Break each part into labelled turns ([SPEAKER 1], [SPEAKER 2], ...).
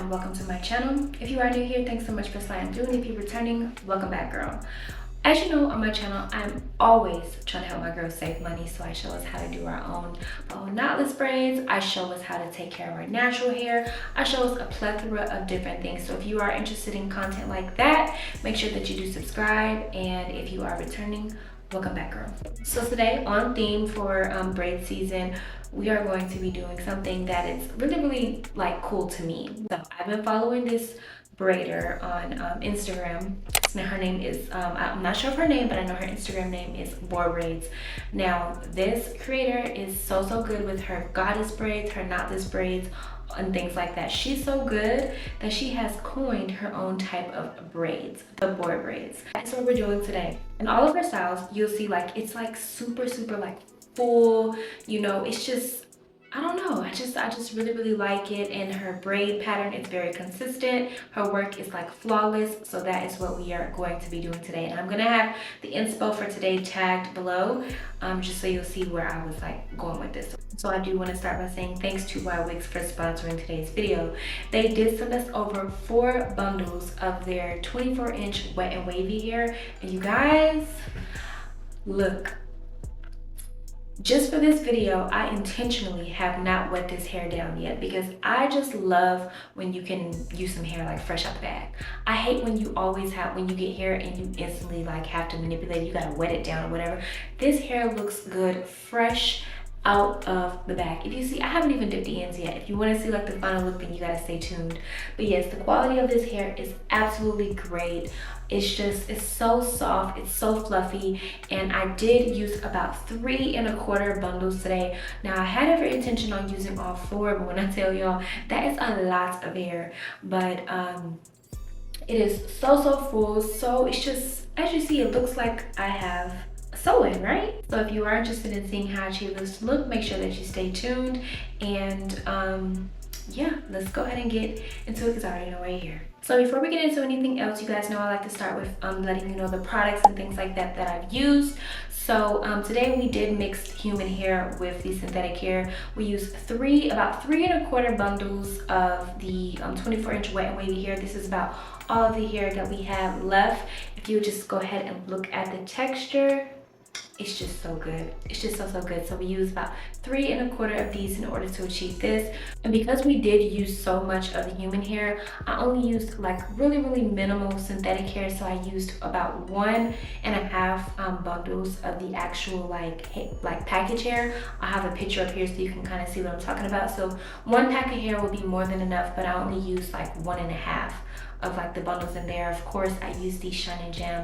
[SPEAKER 1] and welcome to my channel. If you are new here, thanks so much for sliding through, and if you're returning, welcome back, girl. As you know, on my channel, I'm always trying to help my girls save money, so I show us how to do our own knotless braids. I show us how to take care of our natural hair. I show us a plethora of different things. So if you are interested in content like that, make sure that you do subscribe, and if you are returning, welcome back, girl. So today, on theme for braid season, we are going to be doing something that is really like cool to me. So I've been following this braider on Instagram. Now her name is I'm not sure of her name, but I know her Instagram name is Braids. Now this creator is so good with her goddess braids, her knotless braids, and things like that. She's so good that she has coined her own type of braids, the Bora braids. That's what we're doing today. In all of her styles, you'll see like it's like super like full, you know, it's just, I don't know, I just really like it. And her braid pattern is very consistent. Her work is like flawless. So that is what we are going to be doing today. And I'm gonna have the inspo for today tagged below, just so you'll see where I was like going with this. So I do want to start by saying thanks to Ywigs for sponsoring today's video. They did send us over 4 bundles of their 24-inch wet and wavy hair. And you guys, look, just for this video, I intentionally have not wet this hair down yet because I just love when you can use some hair like fresh out the bag. I hate when you always have, when you get hair and you instantly like have to manipulate it, you gotta wet it down or whatever. This hair looks good, fresh out of the bag. If you see, I haven't even dipped the ends yet. If you want to see like the final look, then you gotta stay tuned. But yes, the quality of this hair is absolutely great. It's so soft, it's so fluffy, and I did use about 3 1/4 bundles today. Now I had every intention on using all 4, but when I tell y'all, that is a lot of hair. But it is so full. So it's just, as you see, it looks like I have sewing, right? So if you are interested in seeing how I achieve this look, make sure that you stay tuned. And yeah, let's go ahead and get into it because I already know right here. So before we get into anything else, you guys know I like to start with letting you know the products and things like that that I've used. So today we did mix human hair with the synthetic hair. We used about 3 1/4 bundles of the 24-inch wet and wavy hair. This is about all of the hair that we have left. If you just go ahead and look at the texture, it's just so good. It's just so good. So we used about 3 1/4 of these in order to achieve this. And because we did use so much of the human hair, I only used like really minimal synthetic hair. So I used about 1 1/2 bundles of the actual like package hair. I have a picture up here so you can kind of see what I'm talking about. So 1 pack of hair will be more than enough, but I only used like 1 1/2 of like the bundles in there. Of course, I used the Shine and Jam.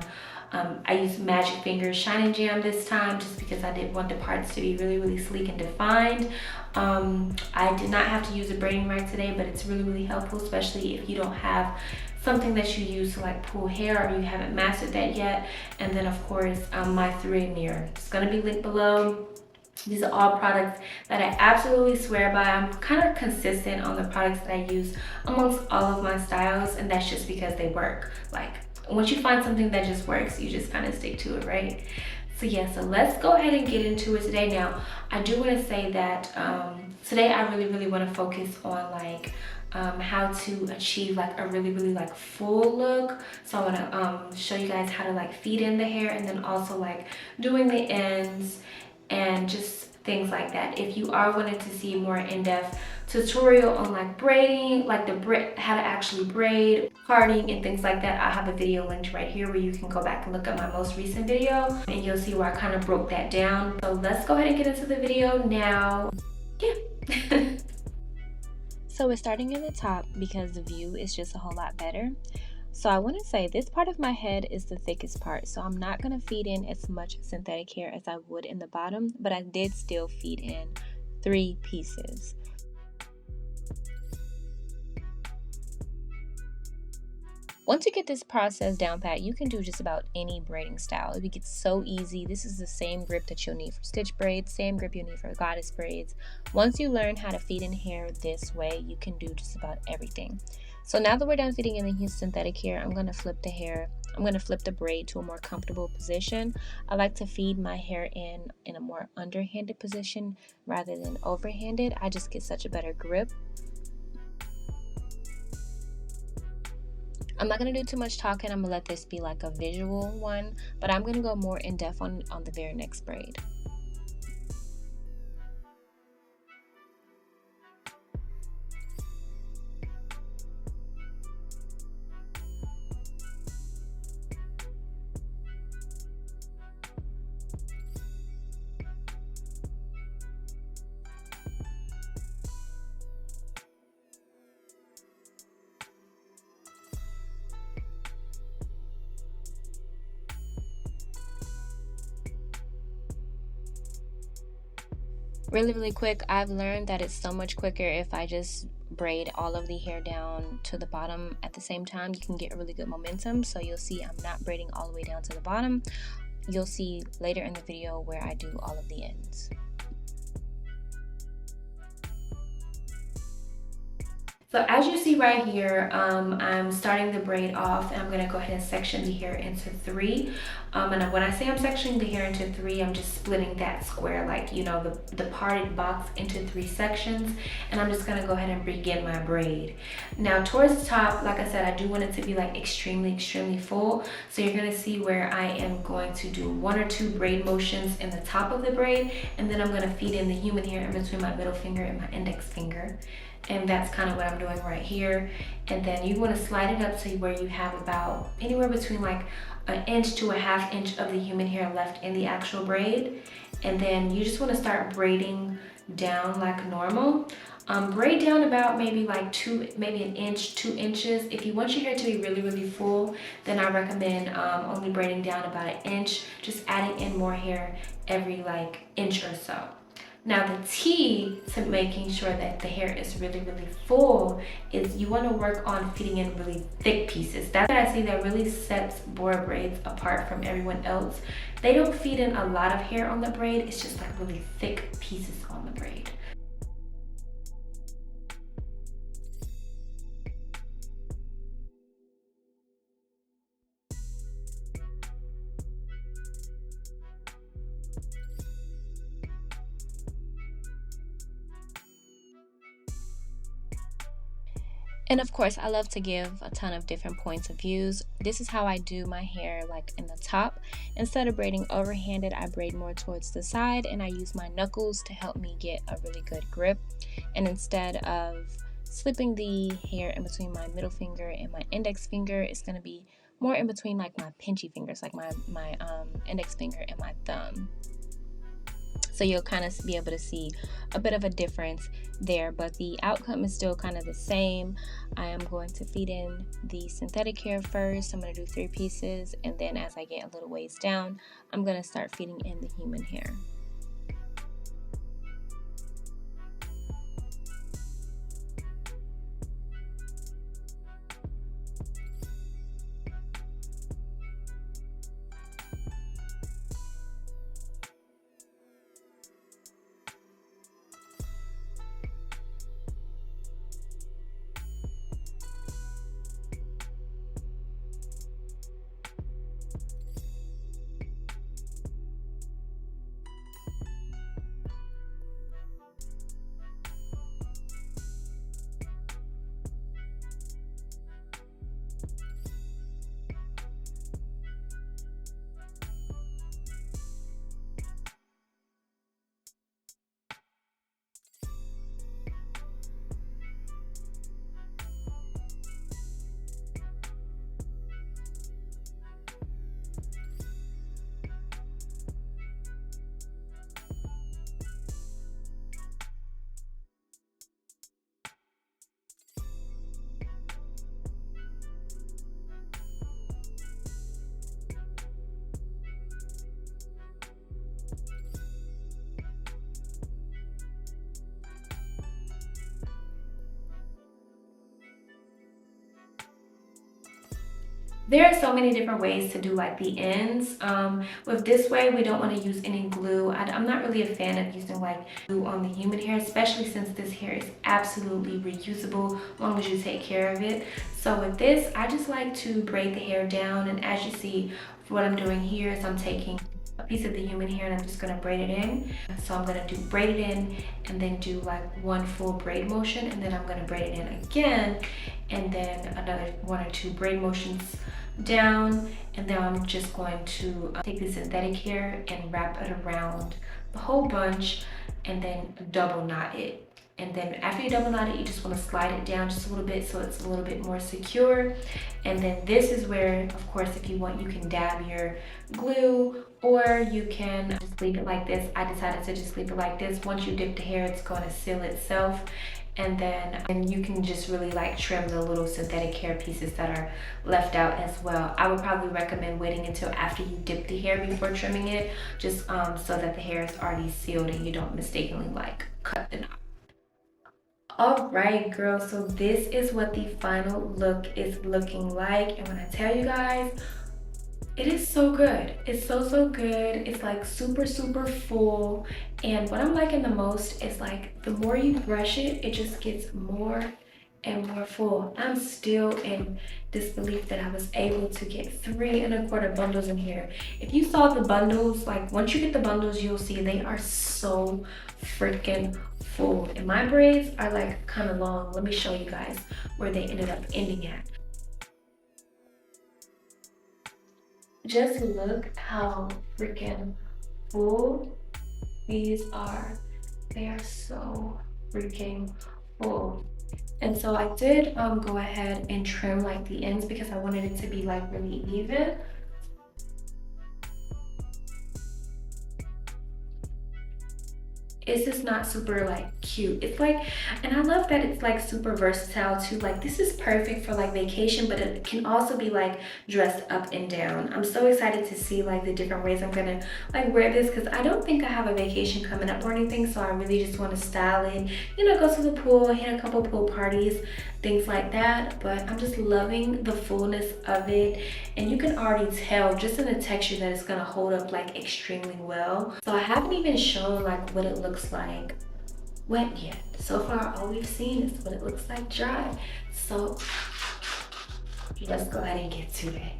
[SPEAKER 1] I used Magic Fingers Shine and Jam this time just because I did want the parts to be really sleek and defined. I did not have to use a braiding rack today, but it's really helpful, especially if you don't have something that you use to like pull hair or you haven't mastered that yet. And then of course, my thread mirror. It's gonna be linked below. These are all products that I absolutely swear by. I'm kind of consistent on the products that I use amongst all of my styles, and that's just because they work. Like, once you find something that just works, you just kind of stick to it, right? So yeah, so let's go ahead and get into it today. Now, I do want to say that today I really want to focus on like how to achieve like a really like full look. So I want to show you guys how to like feed in the hair, and then also like doing the ends and just things like that. If you are wanting to see a more in-depth tutorial on like braiding, like how to actually braid, carding, and things like that, I have a video linked right here where you can go back and look at my most recent video, and you'll see where I kind of broke that down. So let's go ahead and get into the video now. Yeah.
[SPEAKER 2] So we're starting in the top because the view is just a whole lot better. So I want to say this part of my head is the thickest part, so I'm not going to feed in as much synthetic hair as I would in the bottom, but I did still feed in 3 pieces. Once you get this process down pat, you can do just about any braiding style. It gets so easy. This is the same grip that you'll need for stitch braids, same grip you'll need for goddess braids. Once you learn how to feed in hair this way, you can do just about everything. So now that we're done feeding in the synthetic hair, I'm going to flip the hair. I'm going to flip the braid to a more comfortable position. I like to feed my hair in a more underhanded position rather than overhanded. I just get such a better grip. I'm not going to do too much talking. I'm going to let this be like a visual one, but I'm going to go more in depth on the very next braid. Really quick, I've learned that it's so much quicker if I just braid all of the hair down to the bottom at the same time. You can get really good momentum. So you'll see I'm not braiding all the way down to the bottom. You'll see later in the video where I do all of the ends.
[SPEAKER 1] So as you see right here, I'm starting the braid off, and I'm going to go ahead and section the hair into 3. And when I say I'm sectioning the hair into 3, I'm just splitting that square, like, you know, the parted box into 3 sections. And I'm just going to go ahead and begin my braid. Now towards the top, like I said, I do want it to be like extremely full. So you're going to see where I am going to do 1 or 2 braid motions in the top of the braid, and then I'm going to feed in the human hair in between my middle finger and my index finger. And that's kind of what I'm doing right here. And then you want to slide it up to where you have about anywhere between like 1 inch to a 1/2 inch of the human hair left in the actual braid. And then you just want to start braiding down like normal. Braid down about maybe like 1 inch, 2 inches. If you want your hair to be really full, then I recommend only braiding down about 1 inch, just adding in more hair every like inch or so. Now the key to making sure that the hair is really full is you want to work on feeding in really thick pieces. That's what I see that really sets Bora braids apart from everyone else. They don't feed in a lot of hair on the braid, it's just like really thick pieces on the braid.
[SPEAKER 2] And of course, I love to give a ton of different points of views. This is how I do my hair, like in the top. Instead of braiding overhanded, I braid more towards the side, and I use my knuckles to help me get a really good grip. And instead of slipping the hair in between my middle finger and my index finger, it's going to be more in between like my pinchy fingers, like my index finger and my thumb. So you'll kind of be able to see a bit of a difference there, but the outcome is still kind of the same. I am going to feed in the synthetic hair first. I'm going to do 3 pieces, and then as I get a little ways down, I'm going to start feeding in the human hair.
[SPEAKER 1] There are so many different ways to do like the ends. With this way, we don't want to use any glue. I'm not really a fan of using like glue on the human hair, especially since this hair is absolutely reusable as long as you take care of it. So with this, I just like to braid the hair down, and as you see, what I'm doing here is I'm taking a piece of the human hair and I'm just gonna braid it in. So I'm gonna do braid it in and then do like one full braid motion, and then I'm gonna braid it in again, and then another 1 or 2 braid motions down, and then I'm just going to take the synthetic hair and wrap it around the whole bunch and then double knot it. And then after you double knot it, you just want to slide it down just a little bit so it's a little bit more secure. And then this is where, of course, if you want, you can dab your glue, or you can just leave it like this. I decided to just leave it like this. Once you dip the hair, it's going to seal itself. And then you can just really like trim the little synthetic hair pieces that are left out as well. I would probably recommend waiting until after you dip the hair before trimming it, just so that the hair is already sealed and you don't mistakenly like cut the knot. All right, girls, so this is what the final look is looking like. And when I tell you guys, it is so good. It's so good. It's like super full. And what I'm liking the most is like the more you brush it, it just gets more and more full. I'm still in disbelief that I was able to get 3 1/4 bundles in here. If you saw the bundles, like once you get the bundles, you'll see they are so freaking full. And my braids are like kind of long. Let me show you guys where they ended up ending at. Just look how freaking full these are. They are so freaking full. And so I did go ahead and trim like the ends because I wanted it to be like really even. It's just not super like cute. It's like, and I love that it's like super versatile too. Like this is perfect for like vacation, but it can also be like dressed up and down. I'm so excited to see like the different ways I'm gonna like wear this, because I don't think I have a vacation coming up or anything. So I really just want to style it, you know, go to the pool, hit a couple pool parties, things like that. But I'm just loving the fullness of it, and you can already tell just in the texture that it's gonna hold up like extremely well. So I haven't even shown like what it looks like wet yet. So far all we've seen is what it looks like dry. So let's go ahead and get to it.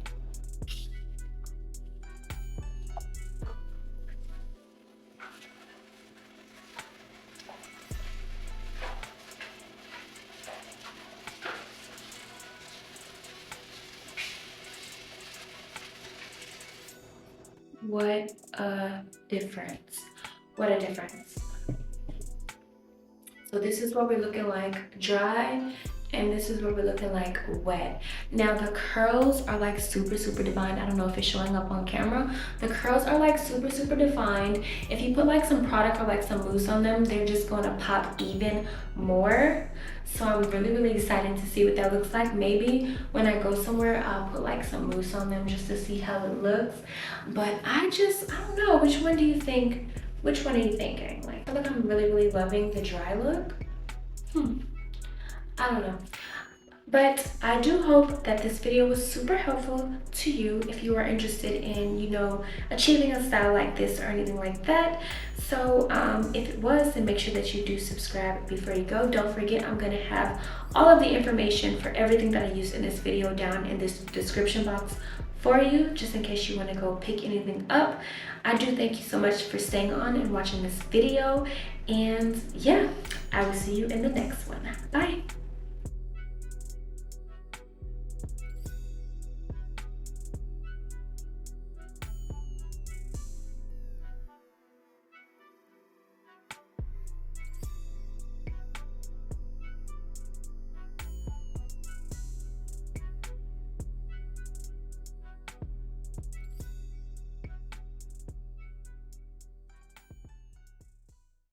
[SPEAKER 1] What a difference. What a difference. So this is what we're looking like dry, and this is what we're looking like wet. Now the curls are like super defined. I don't know if it's showing up on camera. The curls are like super defined. If you put like some product or like some mousse on them, they're just going to pop even more. So I'm really excited to see what that looks like. Maybe when I go somewhere, I'll put like some mousse on them just to see how it looks. But I don't know. Which one do you think? Which one are you thinking? Like, I feel like I'm really loving the dry look. I don't know. But I do hope that this video was super helpful to you if you are interested in, you know, achieving a style like this or anything like that. So if it was, then make sure that you do subscribe before you go. Don't forget, I'm going to have all of the information for everything that I used in this video down in this description box for you, just in case you want to go pick anything up. I do thank you so much for staying on and watching this video. And yeah, I will see you in the next one. Bye.